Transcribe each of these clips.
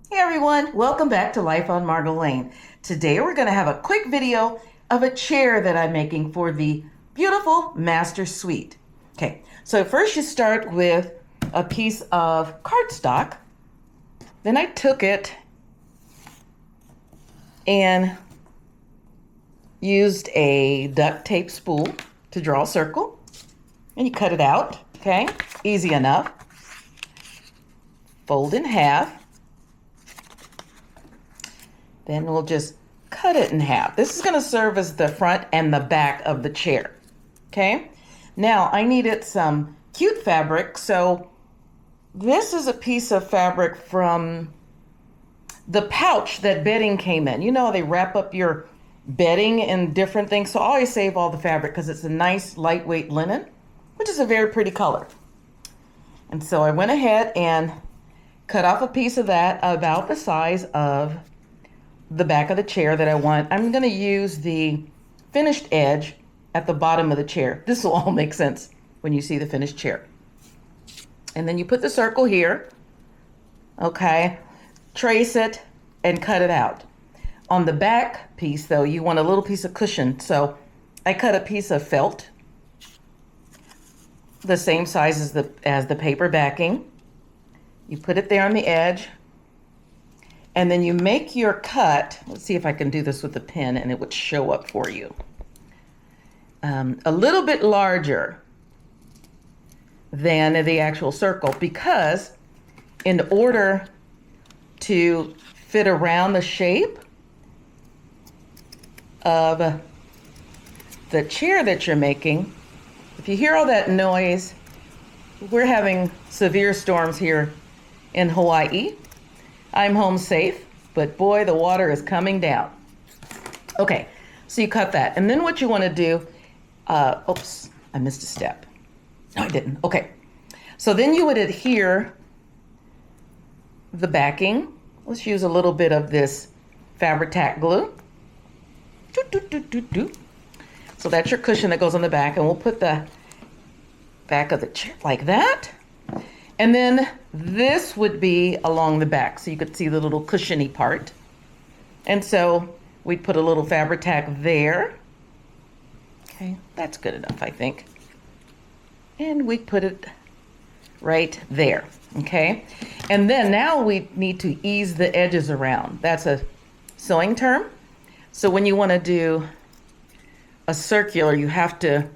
Hey everyone, welcome back to Life on Margot Lane. Today we're going to have a quick video of a chair that I'm making for the beautiful master suite. Okay, so first you start with a piece of cardstock. Then I took it and used a duct tape spool to draw a circle. And you cut it out, okay? Easy enough. Fold in half. Then we'll just cut it in half. This is going to serve as the front and the back of the chair. Okay? Now I needed some cute fabric, so this is a piece of fabric from the pouch that bedding came in. You know, they wrap up your bedding in different things, so I always save all the fabric because it's a nice lightweight linen, which is a very pretty color. And so I went ahead and cut off a piece of that about the size of the back of the chair that I want. I'm going to use the finished edge at the bottom of the chair. This will all make sense when you see the finished chair. And then you put the circle here, okay, trace it and cut it out. On the back piece though, you want a little piece of cushion. So I cut a piece of felt, the same size as the paper backing. You put it there on the edge. And then you make your cut. Let's see if I can do this with a pen and it would show up for you. A little bit larger than the actual circle, because in order to fit around the shape of the chair that you're making, if you hear all that noise, we're having severe storms here in Hawaii. I'm home safe, but boy, the water is coming down. Okay, so you cut that. And then what you want to do, oops, I missed a step. No, I didn't. Okay, so then you would adhere the backing. Let's use a little bit of this Fabri-Tac glue. So that's your cushion that goes on the back, and we'll put the back of the chair like that. And then this would be along the back, so you could see the little cushiony part. And so we'd put a little Fabri-Tac there. Okay, that's good enough, I think. And we put it right there, okay? And then now we need to ease the edges around. That's a sewing term. So when you want to do a circular, you have to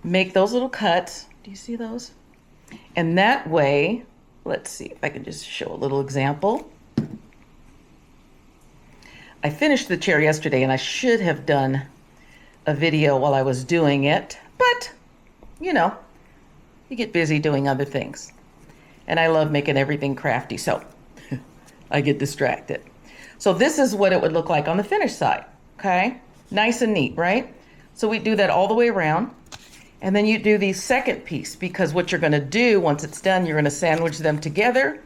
make those little cuts. Do you see those? And that way, let's see if I can just show a little example. I finished the chair yesterday and I should have done a video while I was doing it, but you know, you get busy doing other things. And I love making everything crafty, so I get distracted. So this is what it would look like on the finished side, okay? Nice and neat, right? So we do that all the way around. And then you do the second piece, because what you're going to do once it's done, you're going to sandwich them together,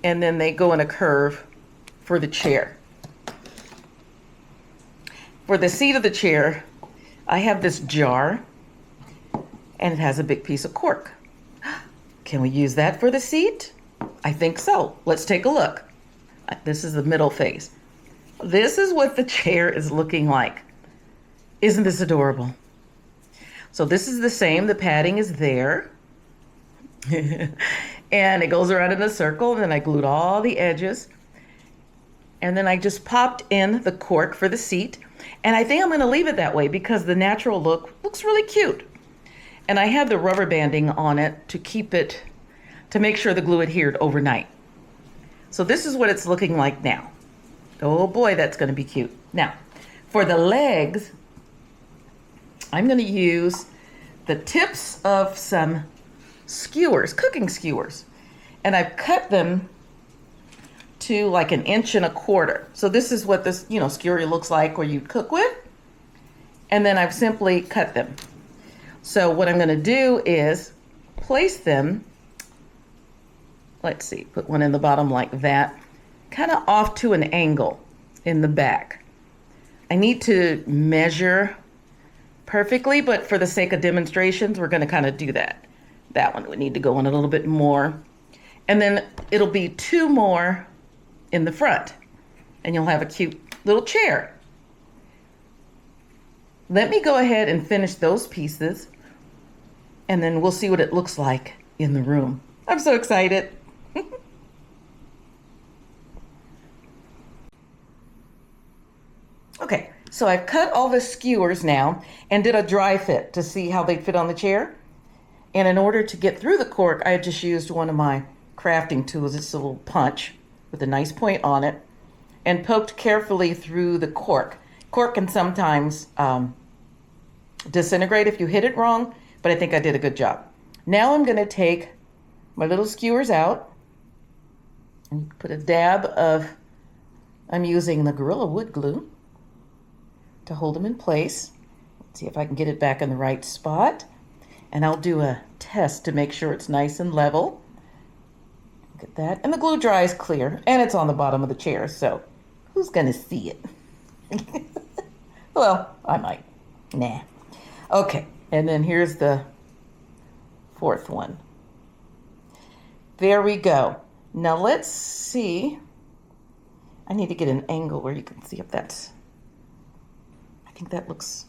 and then they go in a curve for the chair. For the seat of the chair, I have this jar, and it has a big piece of cork. Can we use that for the seat? I think so. Let's take a look. This is the middle face. This is what the chair is looking like. Isn't this adorable? So this is the same, the padding is there. And it goes around in a circle, and then I glued all the edges. And then I just popped in the cork for the seat. And I think I'm gonna leave it that way because the natural look looks really cute. And I had the rubber banding on it to keep it, to make sure the glue adhered overnight. So this is what it's looking like now. Oh boy, that's gonna be cute. Now, for the legs, I'm going to use the tips of some skewers, cooking skewers, and I've cut them to like 1.25 inches. So this is what this, skewer looks like where you cook with, and then I've simply cut them. So what I'm going to do is place them, let's see, put one in the bottom like that, kind of off to an angle in the back. I need to measure perfectly, but for the sake of demonstrations, we're going to kind of do that. That one would need to go in a little bit more. And then it'll be 2 more in the front. And you'll have a cute little chair. Let me go ahead and finish those pieces. And then we'll see what it looks like in the room. I'm so excited. Okay, so I've cut all the skewers now and did a dry fit to see how they fit on the chair. And in order to get through the cork, I just used one of my crafting tools. It's a little punch with a nice point on it, and poked carefully through the cork. Cork can sometimes disintegrate if you hit it wrong, but I think I did a good job. Now I'm going to take my little skewers out and put a dab of, I'm using the Gorilla Wood Glue to hold them in place. Let's see if I can get it back in the right spot. And I'll do a test to make sure it's nice and level. Look at that. And the glue dries clear, and it's on the bottom of the chair, so who's gonna see it? Well, I might. Nah. Okay, and then here's the 4th one. There we go. Now let's see. I need to get an angle where you can see if that's, I think that looks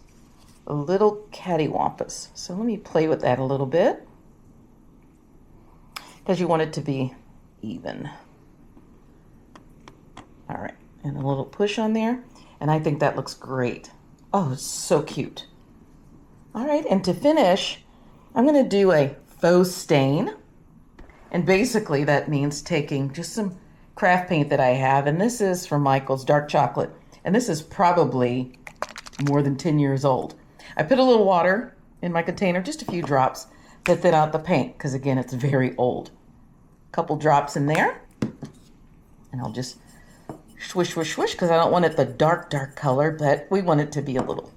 a little cattywampus. So let me play with that a little bit, because you want it to be even. All right, and a little push on there, and I think that looks great. Oh, it's so cute. All right, and to finish, I'm gonna do a faux stain. And basically that means taking just some craft paint that I have, and this is from Michael's Dark Chocolate, and this is probably more than 10 years old. I put a little water in my container, just a few drops, to thin out the paint, because again, it's very old. A couple drops in there, and I'll just swish, swish, swish, because I don't want it the dark, dark color, but we want it to be a little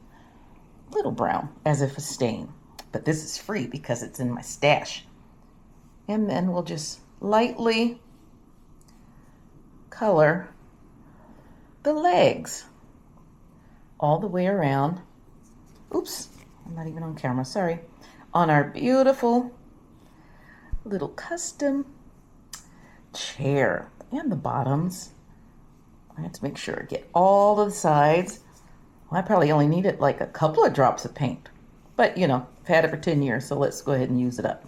brown, as if a stain. But this is free because it's in my stash. And then we'll just lightly color the legs all the way around. Oops, I'm not even on camera, sorry. On our beautiful little custom chair, and the bottoms. I have to make sure I get all of the sides. Well, I probably only needed like a couple of drops of paint, but you know, I've had it for 10 years, so let's go ahead and use it up.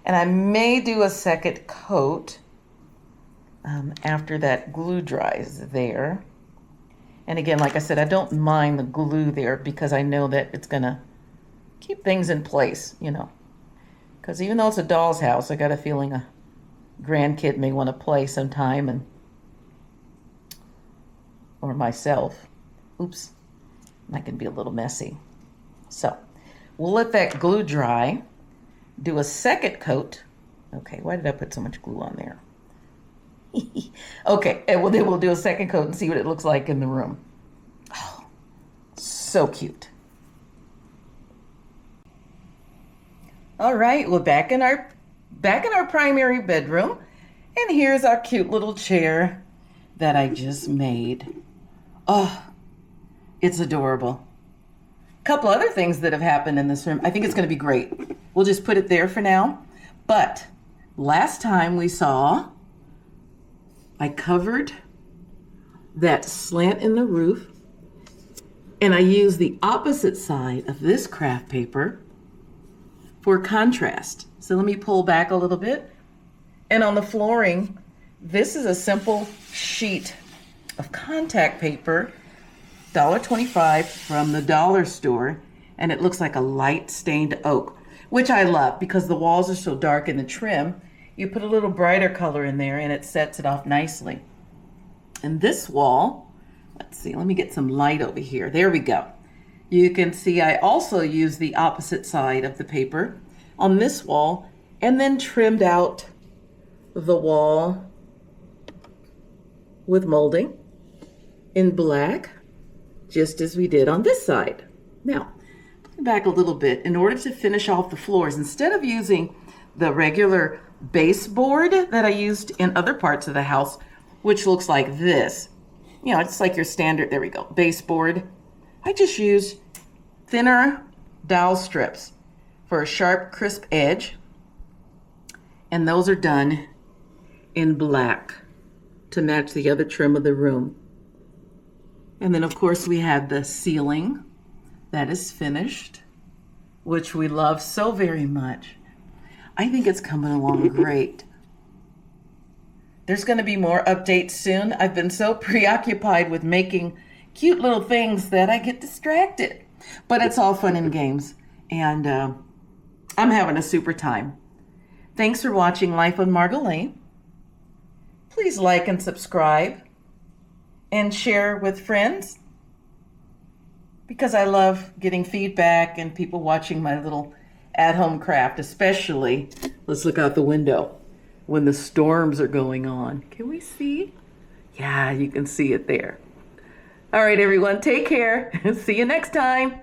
And I may do a second coat after that glue dries there. And again, like I said, I don't mind the glue there because I know that it's gonna keep things in place, you know. Because even though it's a doll's house, I got a feeling a grandkid may want to play sometime, and or myself. Oops, that can be a little messy. So we'll let that glue dry. Do a second coat. Okay, why did I put so much glue on there? Okay, and then we'll do a second coat and see what it looks like in the room. Oh, so cute. All right, we're back in our primary bedroom, and here's our cute little chair that I just made. Oh, it's adorable. A couple other things that have happened in this room. I think it's going to be great. We'll just put it there for now. But last time we saw, I covered that slant in the roof, and I used the opposite side of this craft paper for contrast. So let me pull back a little bit. And on the flooring, this is a simple sheet of contact paper, $1.25 from the dollar store, and it looks like a light stained oak, which I love because the walls are so dark in the trim. You put a little brighter color in there and it sets it off nicely. And this wall, let's see, let me get some light over here. There we go. You can see I also used the opposite side of the paper on this wall and then trimmed out the wall with molding in black, just as we did on this side. Now, back a little bit, in order to finish off the floors, instead of using the regular baseboard that I used in other parts of the house, which looks like this, you know, it's like your standard, there we go, baseboard, I just used thinner dowel strips for a sharp, crisp edge. And those are done in black to match the other trim of the room. And then of course we have the ceiling that is finished, which we love so very much. I think it's coming along great. There's going to be more updates soon. I've been so preoccupied with making cute little things that I get distracted. But it's all fun and games. And I'm having a super time. Thanks for watching Life on Margot Lane. Please like and subscribe and share with friends, because I love getting feedback and people watching my little at-home craft, especially, let's look out the window, when the storms are going on. Can we see? Yeah, you can see it there. All right, everyone, take care. See you next time.